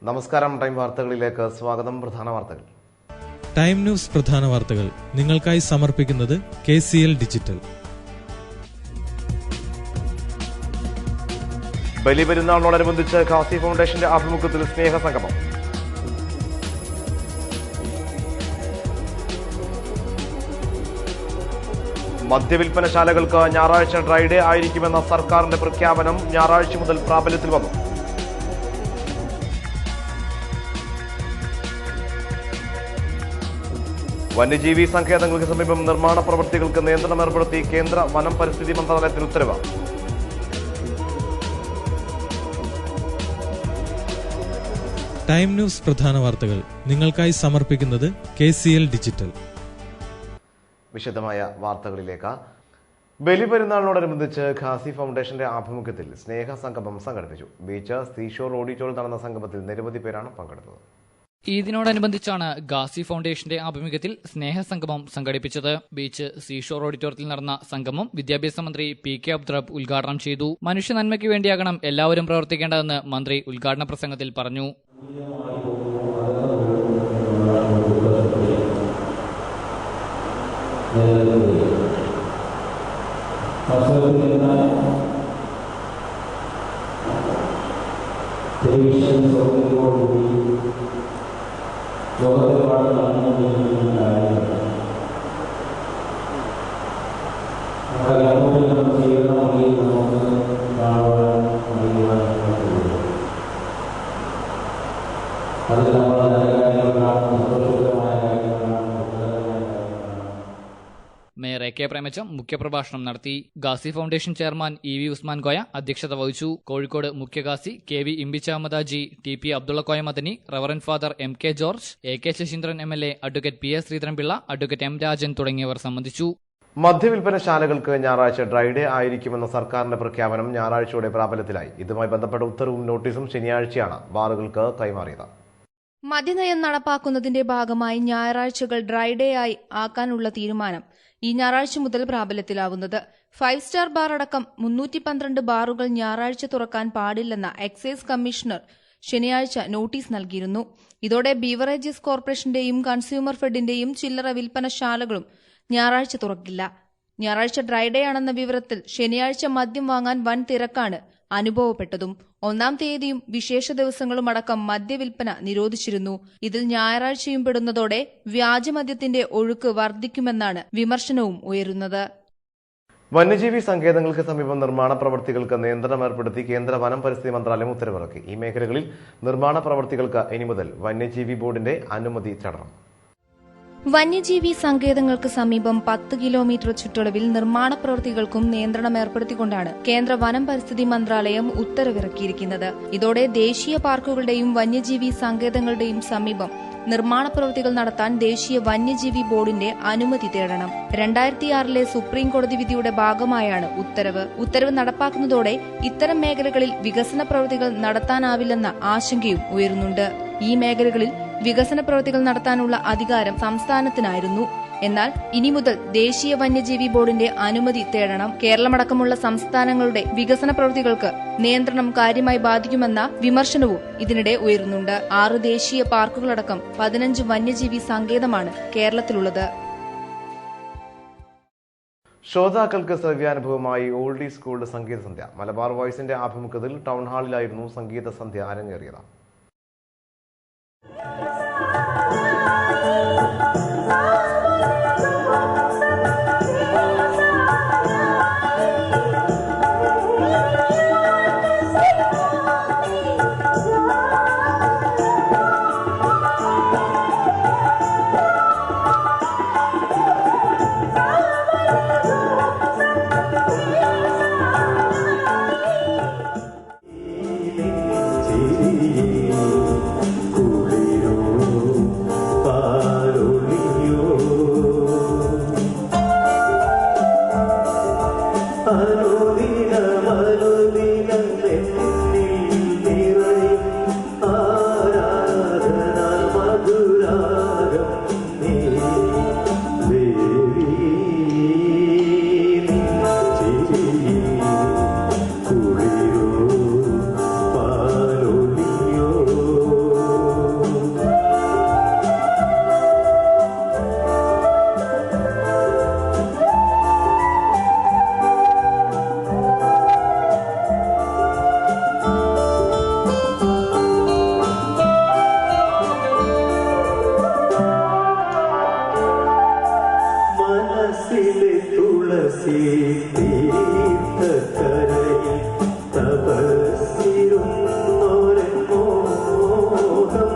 നമസ്കാരം. ടൈം വാർത്തകളിലേക്ക് സ്വാഗതം. പ്രധാന വാർത്തകൾ. ടൈം ന്യൂസ് പ്രധാന വാർത്തകൾ നിങ്ങൾക്കായി സമർപ്പിക്കുന്നത് KCL ഡിജിറ്റൽ. ബലിപെരുന്നാളിനോടനുബന്ധിച്ച് ഖാസി ഫൗണ്ടേഷന്റെ ആഭിമുഖ്യത്തിൽ സ്നേഹസംഗമം. മദ്യവിൽപ്പനശാലകൾക്ക് ഞായറാഴ്ച ഡ്രൈഡേ ആയിരിക്കുമെന്ന സർക്കാരിന്റെ പ്രഖ്യാപനം ഞായറാഴ്ച മുതൽ പ്രാബല്യത്തിൽ വന്നു. വന്യജീവി സങ്കേതങ്ങൾക്ക് സമീപം നിർമ്മാണ പ്രവൃത്തികൾക്ക് നിയന്ത്രണം ഏർപ്പെടുത്തി കേന്ദ്ര വനം പരിസ്ഥിതി മന്ത്രാലയത്തിന് ഉത്തരവ്. ടൈം ന്യൂസ് പ്രധാന വാർത്തകൾ നിങ്ങൾക്കായി സമർപ്പിക്കുന്നത് KCL ഡിജിറ്റൽ. വിശദമായ വാർത്തകളിലേക്ക്. ബലിപെരുന്നാളിനോടനുബന്ധിച്ച് ഖാസി ഫൗണ്ടേഷന്റെ ആഭിമുഖ്യത്തിൽ സ്നേഹസംഗമം സംഘടിപ്പിച്ചു. ബീച്ച് സീഷോർ ഓഡിറ്റോറിയത്തിൽ നടന്ന സംഗമത്തിൽ നിരവധി പേരാണ് പങ്കെടുത്തത്. ഈദിനോടനുബന്ധിച്ചാണ് ഖാസി ഫൗണ്ടേഷന്റെ ആഭിമുഖ്യത്തിൽ സ്നേഹസംഗമം സംഘടിപ്പിച്ചത്. ബീച്ച് സീഷോർ ഓഡിറ്റോറിയത്തിൽ നടന്ന സംഗമം വിദ്യാഭ്യാസ മന്ത്രി PK അബ്ദുറബ്ബ് ഉദ്ഘാടനം ചെയ്തു. മനുഷ്യ നന്മയ്ക്ക് വേണ്ടിയാകണം എല്ലാവരും പ്രവർത്തിക്കേണ്ടതെന്ന് മന്ത്രി ഉദ്ഘാടന പ്രസംഗത്തിൽ പറഞ്ഞു. ലോകത്തെപ്പാട് നടന്നുകൊണ്ടിരിക്കുന്ന കാര്യങ്ങൾ നമ്മുടെ ഗ്രാമത്തിൽ നമ്മൾ ചെയ്യുന്ന വഴിയിൽ നമുക്ക് കാണുവാൻ അതിൽ നമ്മൾ നല്ല കാര്യങ്ങളാണ്, സന്തോഷകരമായ കാര്യങ്ങളാണ്, ദുഃഖകരമായ കാര്യങ്ങളാണ്. മേയർ AK പ്രേമചന്ദ് മുഖ്യപ്രഭാഷണം നടത്തി. Qazi foundation chairman EV Usman Koya അധ്യക്ഷത വഹിച്ചു. കോഴിക്കോട് മുഖ്യ ഖാസി KV Imbichi Ahammadaji, TP Abdulla Madani, reverend father MK George, AK Saseendran MLA, advocate PS Sreedharan Pillai, advocate M Rajan തുടങ്ങിയവർ സംബന്ധിച്ചു. മദ്യവിൽപ്പനശാലകൾക്ക് ഞായറാഴ്ച ഡ്രൈഡേ ആയിരിക്കുമെന്ന സർക്കാരിന്റെ പ്രഖ്യാപനം ഞായറാഴ്ചയോടെ പ്രാബല്യത്തിലായി. ഇതുമായി ബന്ധപ്പെട്ട ഉത്തരവും നോട്ടീസും ശനിയാഴ്ചയാണ് ബാറുകൾക്ക് കൈമാറിയത്. മദ്യനയം നടപ്പാക്കുന്നതിന്റെ ഭാഗമായി ഞായറാഴ്ചകൾ ഡ്രൈഡേ ആയി ആക്കാനുള്ള തീരുമാനം ഈ ഞായറാഴ്ച മുതൽ പ്രാബല്യത്തിലാവുന്നത്. 5 സ്റ്റാർ ബാർ അടക്കം 312 ബാറുകൾ ഞായറാഴ്ച തുറക്കാൻ പാടില്ലെന്ന എക്സൈസ് കമ്മീഷണർ ശനിയാഴ്ച നോട്ടീസ് നൽകിയിരുന്നു. ഇതോടെ ബീവറേജസ് കോർപ്പറേഷന്റെയും കൺസ്യൂമർ ഫെഡിന്റെയും ചില്ലറ വിൽപ്പനശാലകളും ഞായറാഴ്ച തുറക്കില്ല. ഞായറാഴ്ച ഡ്രൈഡേ ആണെന്ന വിവരത്തിൽ ശനിയാഴ്ച മദ്യം വാങ്ങാൻ വൻ തിരക്കാണ് അനുഭവപ്പെട്ടതും. 1-ാം തീയതിയും വിശേഷ ദിവസങ്ങളും അടക്കം മദ്യവിൽപ്പന നിരോധിച്ചിരുന്നു. ഇതിൽ ഞായറാഴ്ചയും പെടുന്നതോടെ വ്യാജമദ്യത്തിന്റെ ഒഴുക്ക് വർദ്ധിക്കുമെന്നാണ് വിമർശനവും ഉയരുന്നത്. വന്യജീവി സങ്കേതങ്ങൾക്ക് സമീപം നിർമ്മാണ പ്രവൃത്തികൾക്ക് നിയന്ത്രണം ഏർപ്പെടുത്തി കേന്ദ്ര വനം പരിസ്ഥിതി മന്ത്രാലയം ഉത്തരവിറക്കി. ഈ മേഖലകളിൽ നിർമ്മാണ പ്രവൃത്തികൾക്ക് ഇനി മുതൽ വന്യജീവി ബോർഡിന്റെ അനുമതി തേടണം. വന്യജീവി സങ്കേതങ്ങൾക്ക് സമീപം 10 കിലോമീറ്റർ ചുറ്റളവിൽ നിർമ്മാണ പ്രവൃത്തികൾക്കും നിയന്ത്രണം ഏർപ്പെടുത്തിക്കൊണ്ടാണ് കേന്ദ്ര വനം പരിസ്ഥിതി മന്ത്രാലയം ഉത്തരവിറക്കിയിരിക്കുന്നത്. ഇതോടെ ദേശീയ പാർക്കുകളുടെയും വന്യജീവി സങ്കേതങ്ങളുടെയും സമീപം നിർമ്മാണ പ്രവൃത്തികൾ നടത്താൻ ദേശീയ വന്യജീവി ബോർഡിന്റെ അനുമതി തേടണം. 2006 സുപ്രീം കോടതി വിധിയുടെ ഭാഗമായാണ് ഉത്തരവ് നടപ്പാക്കുന്നതോടെ ഇത്തരം മേഖലകളിൽ വികസന പ്രവൃത്തികൾ നടത്താനാവില്ലെന്ന ആശങ്കയും ഉയരുന്നുണ്ട്. ഈ മേഖലകളിൽ വികസന പ്രവൃത്തികൾ നടത്താനുള്ള അധികാരം സംസ്ഥാനത്തിനായിരുന്നു. എന്നാൽ ഇനി മുതൽ ദേശീയ വന്യജീവി ബോർഡിന്റെ അനുമതി തേടണം. കേരളമടക്കമുള്ള സംസ്ഥാനങ്ങളുടെ വികസന പ്രവൃത്തികൾക്ക് നിയന്ത്രണം കാര്യമായി ബാധിക്കുമെന്ന വിമർശനവും ഇതിനിടെ ഉയരുന്നുണ്ട്. 6 ദേശീയ പാർക്കുകളടക്കം 15 വന്യജീവി സങ്കേതമാണ് കേരളത്തിലുള്ളത്. ശ്രോതാക്കൾക്ക് ശ്രവ്യാനുഭവമായി ഓൾഡീസ് ഗോൾഡ് സംഗീത സന്ധ്യ. മലബാർ വോയ്സിന്റെ ആഭിമുഖ്യത്തിൽ ടൗൺ ഹാളിലായിരുന്നു സംഗീത സന്ധ്യ അരങ്ങേറിയത്. തുളസി തീർത്ഥക്കരയിൽ തപസ്സിരുന്നൊരു മോഹം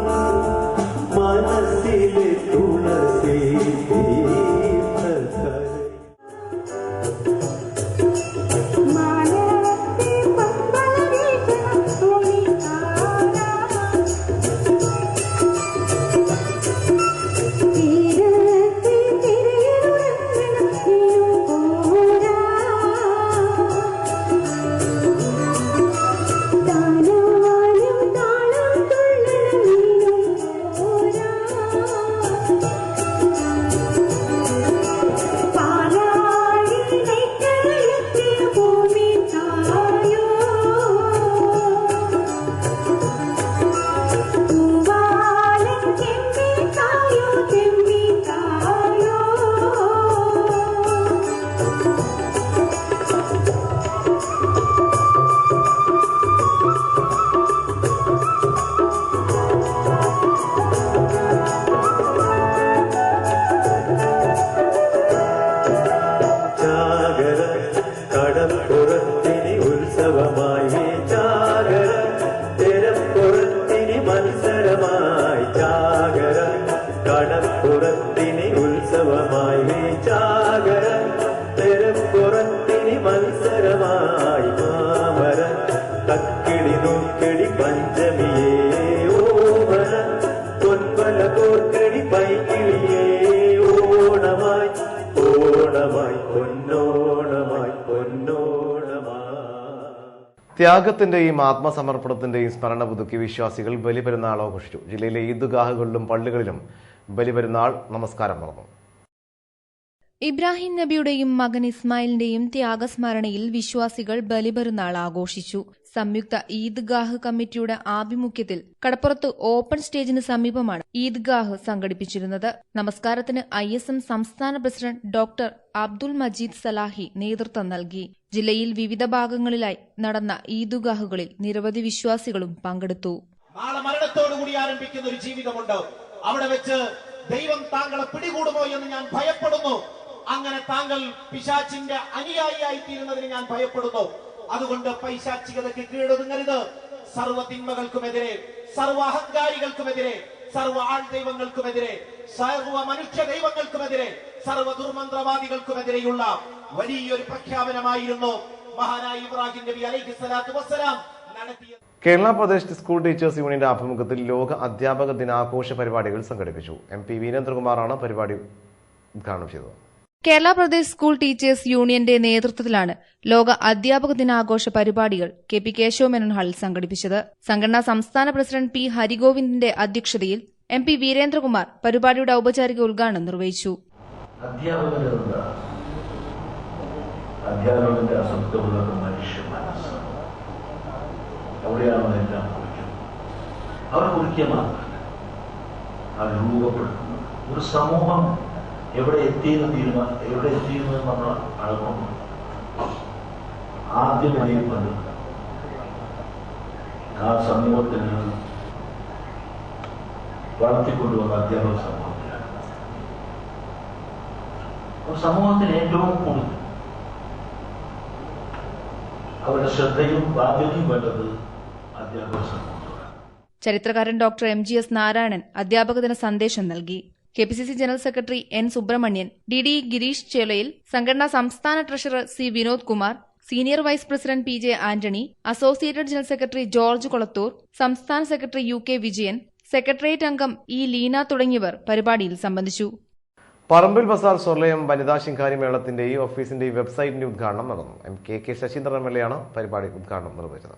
മനസ്സിലെ തുളസി തീർത്ഥക്കരയിൽ. കടപ്പുറത്തിനി ഉത്സവമായി ചാകര തിരപ്പുറത്തിനി മത്സരമായി ചാകര കടപ്പുറത്തിനി ഉത്സവമായി ചാകര തിരപ്പുറത്തിനി മത്സരമായി മാമര തക്കിടി നോക്കടി പഞ്ചമിയേ ഓമന പൊൻപല കോർക്കടി പൈകിളിയേ ഓണമായി ഓണമായി പൊന്നോണമായി പൊന്നോണമായി. ത്യാഗത്തിന്റെയും ആത്മസമർപ്പണത്തിന്റെയും സ്മരണ പുതുക്കി വിശ്വാസികൾ ബലിപെരുന്നാൾ ആഘോഷിച്ചു. ജില്ലയിലെ ഈദ്ഗാഹുകളിലും പള്ളികളിലും ബലിപെരുന്നാൾ നമസ്കാരം നടന്നു. ഇബ്രാഹിം നബിയുടെയും മകൻ ഇസ്മായിലിന്റെയും ത്യാഗസ്മരണയിൽ വിശ്വാസികൾ ബലിപെരുന്നാൾ ആഘോഷിച്ചു. സംയുക്ത ഈദ്ഗാഹ് കമ്മിറ്റിയുടെ ആഭിമുഖ്യത്തിൽ കടപ്പുറത്ത് ഓപ്പൺ സ്റ്റേജിന് സമീപമാണ് ഈദ്ഗാഹ് സംഘടിപ്പിച്ചിരുന്നത്. നമസ്കാരത്തിന് ISM സംസ്ഥാന പ്രസിഡന്റ് ഡോക്ടർ അബ്ദുൽ മജീദ് സലാഹി നേതൃത്വം നൽകി. ജില്ലയിൽ വിവിധ ഭാഗങ്ങളിലായി നടന്ന ഈദ്ഗാഹുകളിൽ നിരവധി വിശ്വാസികളും പങ്കെടുത്തു. നാളെ മരണത്തോടുകൂടി ആരംഭിക്കുന്ന ഒരു ജീവിതമുണ്ട്. അവിടെ വെച്ച് ദൈവം താങ്കളെ പിടികൂടുമോ എന്ന് ഞാൻ ഭയപ്പെടുന്നു. അങ്ങനെ താങ്കൾ പിശാചിന്റെ അനുയായിയായി തീരുന്നതിന് ഞാൻ ഭയപ്പെടുന്നു. അതുകൊണ്ട് പൈശാചികതയ്ക്ക് കീഴൊതുങ്ങരുത്. സർവ്വ തിന്മകൾക്കുമെതിരെ, സർവ്വ അഹങ്കാരികൾക്കുമെതിരെ, സർവ്വ ആൾ ദൈവങ്ങൾക്കുമെതിരെ, സർവ്വ മനുഷ്യ ദൈവങ്ങൾക്കുമെതിരെ, സർവ്വ ദുർമന്ത്രവാദികൾക്കുമെതിരെയുള്ള വലിയൊരു പ്രഖ്യാപനമായിരുന്നു മഹാനായ ഇബ്രാഹിം നബി അലൈഹിസ്സലാത്തു വസ്സലാം നടത്തിയത്. കേരള പ്രദേശ് സ്കൂൾ ടീച്ചേഴ്സ് യൂണിയന്റെ ആഭിമുഖ്യത്തിൽ ലോക അധ്യാപക ദിനാഘോഷ പരിപാടികൾ സംഘടിപ്പിച്ചു. MP വീരേന്ദ്രകുമാറാണ് പരിപാടി ഉദ്ഘാടനം ചെയ്തത്. കേരള പ്രദേശ് സ്കൂൾ ടീച്ചേഴ്സ് യൂണിയന്റെ നേതൃത്വത്തിലാണ് ലോക അധ്യാപക ദിനാഘോഷ പരിപാടികൾ KP കേശവ മേനോൻ ഹാളിൽ സംഘടിപ്പിച്ചത്. സംഘടനാ സംസ്ഥാന പ്രസിഡന്റ് P ഹരിഗോവിന്ദിന്റെ അധ്യക്ഷതയിൽ MP വീരേന്ദ്രകുമാർ പരിപാടിയുടെ ഔപചാരിക ഉദ്ഘാടനം നിർവഹിച്ചു. അധ്യാപകന്റെ അസംതൃപ്തിയുള്ള മനുഷ്യ മനസ്സ് അവിടെയാണ് എല്ലാം കുറിക്കുന്നത്. അവർ കുറിക്കുക മാത്രമല്ല, അത് രൂപപ്പെടുത്തുന്നത് ഒരു സമൂഹം എവിടെ എത്തിയെന്ന് നമ്മൾ അളക്കുന്നു. ആദ്യം അറിയുന്നത് ആ സമൂഹത്തിൽ നിന്ന് വളർത്തിക്കൊണ്ടുവന്ന അധ്യാപക സമൂഹത്തിലാണ്. സമൂഹത്തിന് ഏറ്റവും കൂടുതൽ അവരുടെ ശ്രദ്ധയും ബാധ്യതയും വേണ്ടത് അധ്യാപക സമൂഹത്തോടാണ്. ചരിത്രകാരൻ ഡോക്ടർ MGS നാരായണൻ അധ്യാപക ദിന സന്ദേശം നൽകി. KPCC general secretary N Subramanian, DD Girish Chelayil, സംഘടനാ സംസ്ഥാന treasurer C Vinod Kumar, senior vice president PJ Antony, associated general secretary George Kolathur, സംസ്ഥാന സെക്രട്ടറി UK വിജയൻ, സെക്രട്ടേറിയറ്റ് അംഗം E ലീന തുടങ്ങിയവർ പരിപാടിയിൽ സംബന്ധിച്ചു. പറമ്പിൽ ബസാർ സ്വർലയം വനിതാ ശിങ്കാരി മേളത്തിന്റെയും ഓഫീസിന്റെയും വെബ്സൈറ്റിന്റെ ഉദ്ഘാടനം നടന്നു. KK ശശീന്ദ്രൻ MLA ആണ് പരിപാടി ഉദ്ഘാടനം നിർവഹിച്ചത്.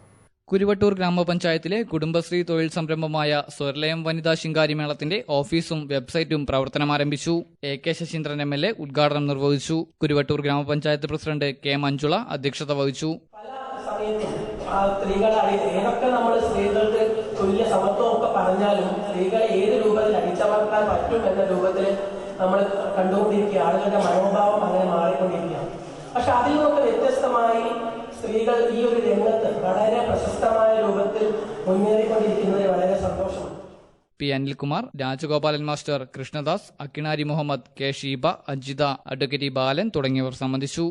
കുരുവട്ടൂർ ഗ്രാമപഞ്ചായത്തിലെ കുടുംബശ്രീ തൊഴിൽ സംരംഭമായ സ്വർലയം വനിതാ ശിങ്കാരി മേളത്തിന്റെ ഓഫീസും വെബ്സൈറ്റും പ്രവർത്തനമാരംഭിച്ചു. AK ശശീന്ദ്രൻ MLA ഉദ്ഘാടനം നിർവഹിച്ചു. കുരുവട്ടൂർ ഗ്രാമപഞ്ചായത്ത് പ്രസിഡന്റ് K മഞ്ജുള അധ്യക്ഷത വഹിച്ചു. സ്ത്രീകളെ ഏതൊക്കെ നമ്മൾ സ്ത്രീകൾക്ക് തുല്യ സമത്വം ഒക്കെ പറഞ്ഞാലും സ്ത്രീകളെ ഏത് രൂപത്തിൽ അടിച്ചമർത്താൻ പറ്റും എന്ന രൂപത്തിൽ നമ്മൾ കണ്ടുകൊണ്ടിരിക്കുക. ആളുകളുടെ മനോഭാവം അങ്ങനെ മാറിക്കൊണ്ടിരിക്കുകയാണ്. പക്ഷെ അതിൽ നിന്നൊക്കെ വ്യത്യസ്തമായി സ്ത്രീകൾ ഈ ഒരു രംഗത്ത് വളരെ പ്രശസ്തമായ രൂപത്തിൽ മുന്നേറിക്കൊണ്ടിരിക്കുന്നത് വളരെ സന്തോഷമാണ്. P Anilkumar, Rajagopalan master, Krishnadas, Akkinari Muhammad, K Sheeba, Ajitha, advocate Balan തുടങ്ങിയവർ സംബന്ധിച്ചു.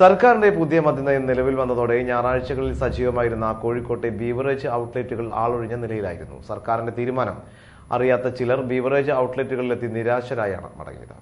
സർക്കാരിന്റെ പുതിയ മദ്യനയം നിലവിൽ വന്നതോടെ ഞായറാഴ്ചകളിൽ സജീവമായിരുന്ന കോഴിക്കോട്ടെ ബീവറേജ് ഔട്ട്ലെറ്റുകൾ ആളൊഴിഞ്ഞ നിലയിലായിരുന്നു. സർക്കാരിന്റെ തീരുമാനം അറിയാത്ത ചിലർ ബീവറേജ് ഔട്ട്ലെറ്റുകളിലെത്തി നിരാശരായാണ് മടങ്ങിയത്.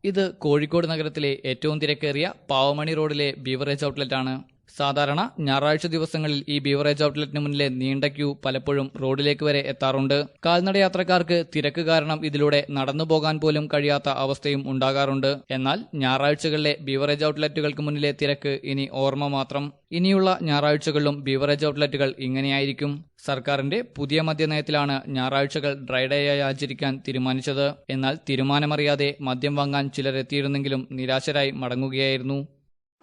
ഇത് കോഴിക്കോട് നഗരത്തിലെ ഏറ്റവും തിരക്കേറിയ പാവമണി റോഡിലെ ബീവറേജ് ഔട്ട്ലെറ്റാണ്. സാധാരണ ഞായറാഴ്ച ദിവസങ്ങളിൽ ഈ ബീവറേജ് ഔട്ട്ലെറ്റിന് മുന്നിലെ നീണ്ട ക്യൂ പലപ്പോഴും റോഡിലേക്ക് വരെ എത്താറുണ്ട്. കാൽനട യാത്രക്കാർക്ക് തിരക്ക് കാരണം ഇതിലൂടെ നടന്നു പോകാൻ പോലും കഴിയാത്ത അവസ്ഥയും ഉണ്ടാകാറുണ്ട്. എന്നാൽ ഞായറാഴ്ചകളിലെ ബീവറേജ് ഔട്ട്ലെറ്റുകൾക്ക് മുന്നിലെ തിരക്ക് ഇനി ഓർമ്മ മാത്രം. ഇനിയുള്ള ഞായറാഴ്ചകളിലും ബീവറേജ് ഔട്ട്ലെറ്റുകൾ ഇങ്ങനെയായിരിക്കും. സർക്കാരിന്റെ പുതിയ മദ്യനയത്തിലാണ് ഞായറാഴ്ചകൾ ഡ്രൈഡേയായി ആചരിക്കാൻ തീരുമാനിച്ചത്. എന്നാൽ തീരുമാനമറിയാതെ മദ്യം വാങ്ങാൻ ചിലരെത്തിയിരുന്നെങ്കിലും നിരാശരായി മടങ്ങുകയായിരുന്നു.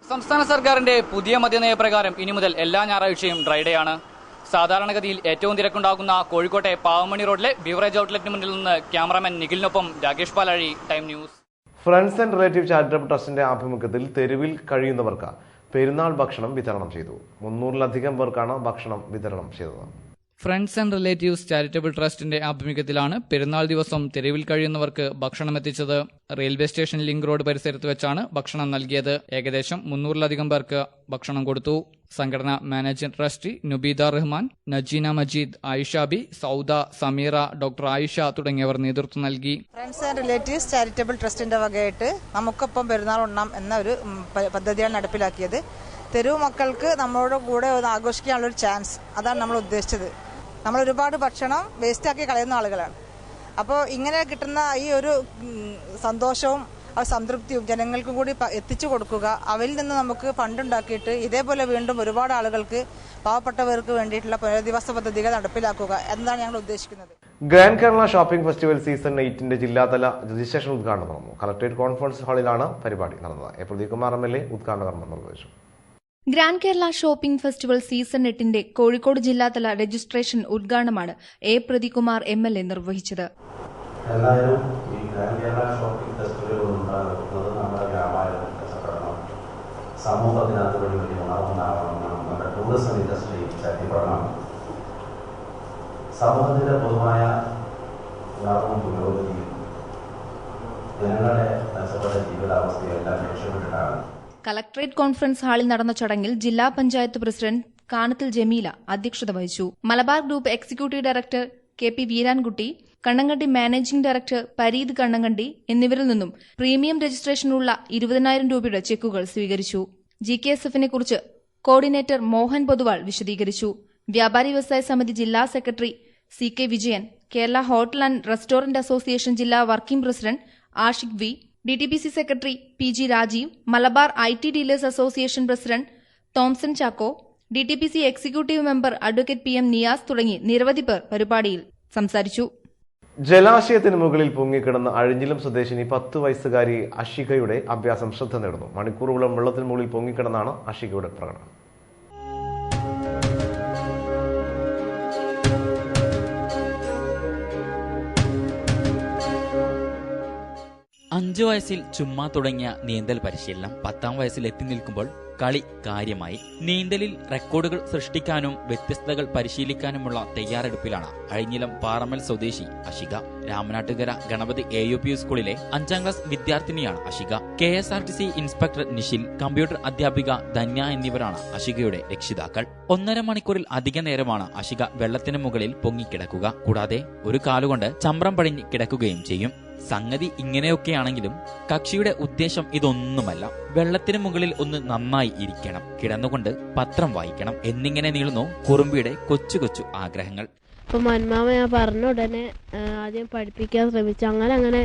സംസ്ഥാന സർക്കാരിന്റെ പുതിയ മദ്യനയപ്രകാരം ഇനി മുതൽ എല്ലാ ഞായറാഴ്ചയും ഡ്രൈഡേ ആണ്. സാധാരണഗതിയിൽ ഏറ്റവും തിരക്കുണ്ടാകുന്ന കോഴിക്കോട്ടെ പാവമണി റോഡിലെ ബീവറേജ് ഔട്ട്ലെറ്റിന് മുന്നിൽ നിന്ന് cameraman നിഖിലിനൊപ്പം Rakesh Palazhi, time news. Friends and relative charitable ട്രസ്റ്റിന്റെ ആഭിമുഖ്യത്തിൽ തെരുവിൽ കഴിയുന്നവർക്ക് പെരുന്നാൾ ഭക്ഷണം വിതരണം ചെയ്തു. 300-ലധികം പേർക്കാണ് ഭക്ഷണം വിതരണം ചെയ്തത്. ഫ്രണ്ട്സ് ആൻഡ് റിലേറ്റീവ്സ് ചാരിറ്റബിൾ ട്രസ്റ്റിന്റെ ആഭിമുഖ്യത്തിലാണ് പെരുന്നാൾ ദിവസം തെരുവിൽ കഴിയുന്നവർക്ക് ഭക്ഷണം എത്തിച്ചത്. റെയിൽവേ സ്റ്റേഷൻ ലിങ്ക് റോഡ് പരിസരത്ത് വെച്ചാണ് ഭക്ഷണം നൽകിയത്. ഏകദേശം 300-ലധികം പേർക്ക് ഭക്ഷണം കൊടുത്തു. സംഘടന managing trustee Nubeeda Rahman, Najeena Majeed, Ayishabi, Sauda, Sameera, doctor Ayisha തുടങ്ങിയവർ നേതൃത്വം നൽകി. ഫ്രണ്ട്സ് ആൻഡ് റിലേറ്റീവ്സ് ചാരിറ്റബിൾ ട്രസ്റ്റിന്റെ വകയായിട്ട് നമുക്കൊപ്പം പെരുന്നാൾ ഉണ്ണാം എന്ന ഒരു പദ്ധതിയാണ് നടപ്പിലാക്കിയത്. തെരുവ് മക്കൾക്ക് നമ്മളോട് കൂടെ ഒന്ന് ആഘോഷിക്കാനുള്ളൊരു ചാൻസ്, അതാണ് നമ്മൾ ഉദ്ദേശിച്ചത്. നമ്മൾ ഒരുപാട് ഭക്ഷണം വേസ്റ്റാക്കി കളയുന്ന ആളുകളാണ്. അപ്പോൾ ഇങ്ങനെ കിട്ടുന്ന ഈ ഒരു സന്തോഷവും സംതൃപ്തിയും ജനങ്ങൾക്കും കൂടി എത്തിച്ചു കൊടുക്കുക, അവരിൽ നിന്ന് നമുക്ക് ഫണ്ടുണ്ടാക്കിയിട്ട് ഇതേപോലെ വീണ്ടും ഒരുപാട് ആളുകൾക്ക്, പാവപ്പെട്ടവർക്ക് വേണ്ടിയിട്ടുള്ള പുനരധിവാസ പദ്ധതികൾ നടപ്പിലാക്കുക എന്നതാണ് ഞങ്ങൾ ഉദ്ദേശിക്കുന്നത്. Grand Kerala shopping festival season 8 ജില്ലാതല രജിസ്ട്രേഷൻ ഉദ്ഘാടനം നടന്നു. കളക്ടറേറ്റ് കോൺഫറൻസ് ഹാളിലാണ് പരിപാടി നടന്നത്. എ പ്രദീപ്കുമാർ MLA ഉദ്ഘാടന കർമ്മം നിർവഹിച്ചു. Grand Kerala shopping festival season 8 Kozhikode ജില്ലാതല രജിസ്ട്രേഷൻ ഉദ്ഘാടനമാണ് എ പ്രദീപ്കുമാർ MLA നിർവഹിച്ചത്. എല്ലാവരും ഈ ഗ്രാൻഡ് കേരള ഷോപ്പിംഗ് ഫെസ്റ്റിവലുകൾ ഉണ്ടാകുന്നത് നമ്മുടെ വ്യാപാരത്തിന് കച്ചവടം സമൂഹത്തിനകത്ത് വലിയ ഉണർവുണ്ടാകണമെന്നാണ് നമ്മുടെ ടൂറിസം ഇൻഡസ്ട്രി ശക്തിപ്പെടണം. സമൂഹത്തിന്റെ പൊതുവായ ഉണർവും പുരോഗതിയും ജനങ്ങളുടെ മെച്ചപ്പെട്ട ജീവിതാവസ്ഥയും എല്ലാം ലക്ഷ്യമിട്ടിട്ടാണ്. കളക്ടറേറ്റ് കോൺഫറൻസ് ഹാളിൽ നടന്ന ചടങ്ങിൽ ജില്ലാ പഞ്ചായത്ത് പ്രസിഡന്റ് കാനത്തിൽ ജമീല അധ്യക്ഷത വഹിച്ചു. Malabar group executive director KP Veerankutty, Kannankandi managing director Pareed Kannankandi എന്നിവരിൽ നിന്നും പ്രീമിയം രജിസ്ട്രേഷനുള്ള 20,000 രൂപയുടെ ചെക്കുകൾ സ്വീകരിച്ചു. GKSFനെ കുറിച്ച് കോർഡിനേറ്റർ മോഹൻ പൊതുവാൾ വിശദീകരിച്ചു. വ്യാപാരി വ്യവസായ സമിതി ജില്ലാ secretary CK Vijayan, Kerala hotel and restaurant association ജില്ലാ working president Ashiq V, DTPC secretary PG Rajeev, Malabar IT dealers association president Thomson Chacko, DTPC executive member advocate PM Niyas തുടങ്ങി നിരവധി പേർ പരിപാടിയിൽ സംസാരിച്ചു. ജലാശയത്തിന് മുകളിൽ പൊങ്ങിക്കിടന്ന അഴിഞ്ഞിലം സ്വദേശിനി 10 വയസ്സുകാരി അഷികയുടെ അഭ്യാസം ശ്രദ്ധ നേടുന്നു. മണിക്കൂറുകളും വെള്ളത്തിന് മുകളിൽ പൊങ്ങിക്കിടന്നാണ് അഷികയുടെ പ്രകടനം. അഞ്ചു വയസ്സിൽ ചുമ്മാ തുടങ്ങിയ നീന്തൽ പരിശീലനം 10ാം വയസ്സിൽ എത്തി നിൽക്കുമ്പോൾ കളി കാര്യമായി. നീന്തലിൽ റെക്കോർഡുകൾ സൃഷ്ടിക്കാനും വ്യത്യസ്തതകൾ പരിശീലിക്കാനുമുള്ള തയ്യാറെടുപ്പിലാണ് അഴിഞ്ഞിലം പാറമൽ സ്വദേശി അഷിക. രാമനാട്ടുകര ഗണപതി AUP സ്കൂളിലെ 5ാം ക്ലാസ് വിദ്യാർത്ഥിനിയാണ് അഷിക. KSRTC ഇൻസ്പെക്ടർ നിഷിൽ, കമ്പ്യൂട്ടർ അധ്യാപിക ധന്യ എന്നിവരാണ് അഷികയുടെ രക്ഷിതാക്കൾ. 1.5 മണിക്കൂറിൽ അധിക നേരമാണ് അഷിക വെള്ളത്തിന് മുകളിൽ പൊങ്ങിക്കിടക്കുക. കൂടാതെ ഒരു കാലുകൊണ്ട് ചമ്രം പടിഞ്ഞ് കിടക്കുകയും ചെയ്യും. സംഗതി ഇങ്ങനെയൊക്കെയാണെങ്കിലും കക്ഷിയുടെ ഉദ്ദേശം ഇതൊന്നുമല്ല. വെള്ളത്തിന് മുകളിൽ ഒന്ന് നന്നായി ഇരിക്കണം, കിടന്നുകൊണ്ട് പത്രം വായിക്കണം എന്നിങ്ങനെ നീളുന്നു കുറുമ്പിയുടെ കൊച്ചു കൊച്ചു ആഗ്രഹങ്ങൾ. ഇപ്പൊ മന്മാമ ഞാൻ പറഞ്ഞ ഉടനെ ആദ്യം പഠിപ്പിക്കാൻ ശ്രമിച്ചു. അങ്ങനെ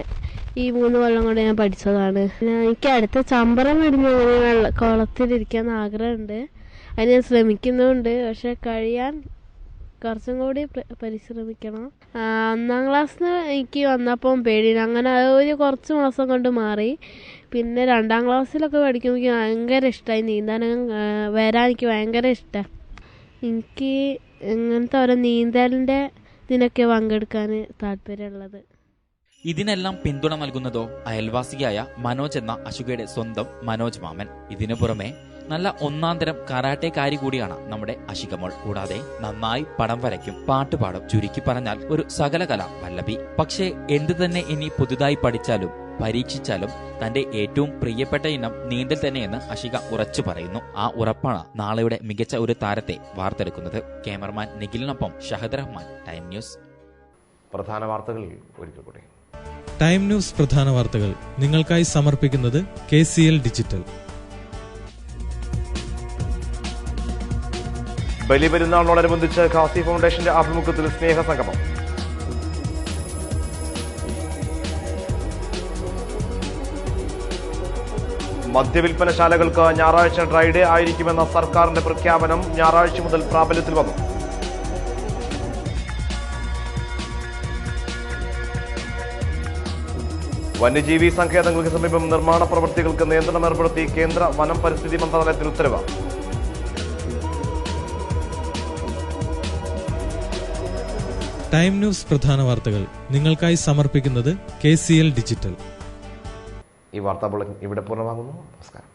ഈ 3 കൊല്ലം കൊണ്ട് ഞാൻ പഠിച്ചതാണ്. എനിക്ക് അടുത്ത ചമ്പറം ഇടിഞ്ഞ് കുളത്തിലിരിക്കാൻ ആഗ്രഹമുണ്ട്. അതിന് ഞാൻ ശ്രമിക്കുന്നുണ്ട്. പക്ഷെ കഴിയാൻ കുറച്ചും കൂടി പരിശ്രമിക്കണം. 1ാം ക്ലാസ്സിന് എനിക്ക് വന്നപ്പം പേടി, അങ്ങനെ ഒരു കുറച്ച് മാസം കൊണ്ട് മാറി. പിന്നെ 2ാം ക്ലാസ്സിലൊക്കെ പഠിക്കുമ്പോൾ എനിക്ക് ഭയങ്കര ഇഷ്ടമായി നീന്താൻ. വരാൻ എനിക്ക് ഭയങ്കര ഇഷ്ടമാണ്. എനിക്ക് ഇങ്ങനത്തെ ഓരോ നീന്തലിൻ്റെ ഇതിനൊക്കെ പങ്കെടുക്കാൻ താല്പര്യമുള്ളത്. ഇതിനെല്ലാം പിന്തുണ നൽകുന്നതോ അയൽവാസിയായ മനോജ് എന്ന അശുകയുടെ സ്വന്തം മനോജ് മാമൻ. ഇതിനു പുറമെ നല്ല ഒന്നാന്തരം കരാട്ടേക്കാരി കൂടിയാണ് നമ്മുടെ അശികമോൾ. കൂടാതെ നന്നായി പടം വരയ്ക്കും, പാട്ടുപാടും, ചുരുക്കി പറഞ്ഞാൽ ഒരു സകലകല വല്ലഭി. പക്ഷേ എന്തു തന്നെ ഇനി പുതുതായി പഠിച്ചാലും പരീക്ഷിച്ചാലും തന്റെ ഏറ്റവും പ്രിയപ്പെട്ട ഇനം നീന്തൽ തന്നെയെന്ന് അശിക ഉറച്ചു പറയുന്നു. ആ ഉറപ്പാണ് നാളെയുടെ മികച്ച ഒരു താരത്തെ വാർത്തെടുക്കുന്നത്. ക്യാമറമാൻ നിഖിലിനൊപ്പം ഷഹദ് റഹ്മാൻ, ടൈം ന്യൂസ്. പ്രധാന വാർത്തകൾ ഒരിക്കൽ കൂടി. ടൈം ന്യൂസ് പ്രധാന വാർത്തകൾ നിങ്ങൾക്കായി സമർപ്പിക്കുന്നത് KCL ഡിജിറ്റൽ. ബലിപെരുന്നാളിനോടനുബന്ധിച്ച് ഖാസി ഫൗണ്ടേഷന്റെ ആഭിമുഖ്യത്തിൽ സ്നേഹസംഗമം. മദ്യവിൽപ്പനശാലകൾക്ക് ഞായറാഴ്ച ഡ്രൈഡേ ആയിരിക്കുമെന്ന സർക്കാരിന്റെ പ്രഖ്യാപനം ഞായറാഴ്ച മുതൽ പ്രാബല്യത്തിൽ വന്നു. വന്യജീവി സങ്കേതങ്ങൾക്ക് സമീപം നിർമ്മാണ പ്രവൃത്തികൾക്ക് നിയന്ത്രണം ഏർപ്പെടുത്തി കേന്ദ്ര വനം പരിസ്ഥിതി മന്ത്രാലയത്തിന് ഉത്തരവ്. ടൈം ന്യൂസ് പ്രധാന വാർത്തകൾ നിങ്ങൾക്കായി സമർപ്പിക്കുന്നത് KCL ഡിജിറ്റൽ. ഈ വാർത്താ ബുള്ളറ്റിൻ ഇവിടെ പൂർണ്ണമാകുന്നു. നമസ്കാരം.